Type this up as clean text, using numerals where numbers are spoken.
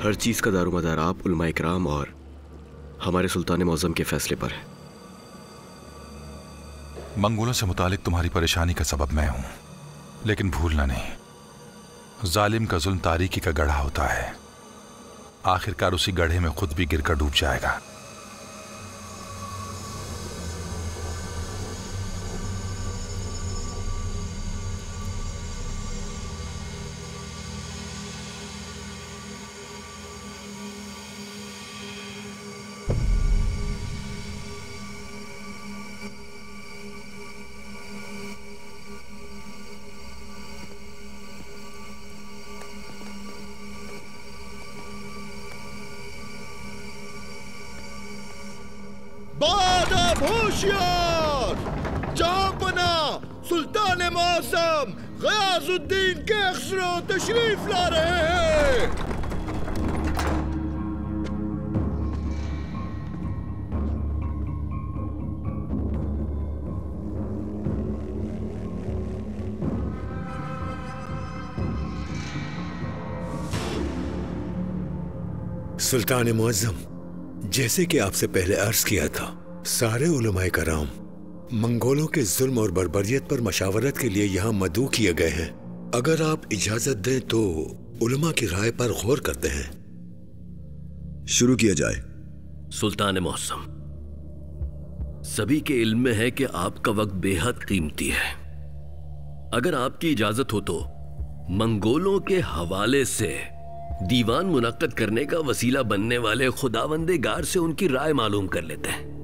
हर चीज का दारोमदार आप उलमाए किराम और हमारे सुल्तान मौज़म के फैसले पर है। मंगोलों से मुतालिक तुम्हारी परेशानी का सबब मैं हूं, लेकिन भूलना नहीं, जालिम का जुल्म तारीकी का गढ़ा होता है, आखिरकार उसी गढ़े में खुद भी गिरकर डूब जाएगा। बादब होशियार, जहांपना सुल्तान मौसम गयाजुद्दीन के खसरो तशरीफ ला रहे हैं। सुल्तान मुअज्जम, जैसे कि आपसे पहले अर्ज किया था, सारे उलमाए कराम मंगोलों के जुल्म और बर्बरियत पर मशावरत के लिए यहाँ मदऊ किए गए हैं। अगर आप इजाजत दें तो उलमा की राय पर गौर करते हैं। शुरू किया जाए। सुल्तान मौसम, सभी के इल्म में है कि आपका वक्त बेहद कीमती है। अगर आपकी इजाजत हो तो मंगोलों के हवाले से दीवान मुनक्कद करने का वसीला बनने वाले खुदावंदे गार से उनकी राय मालूम कर लेते हैं।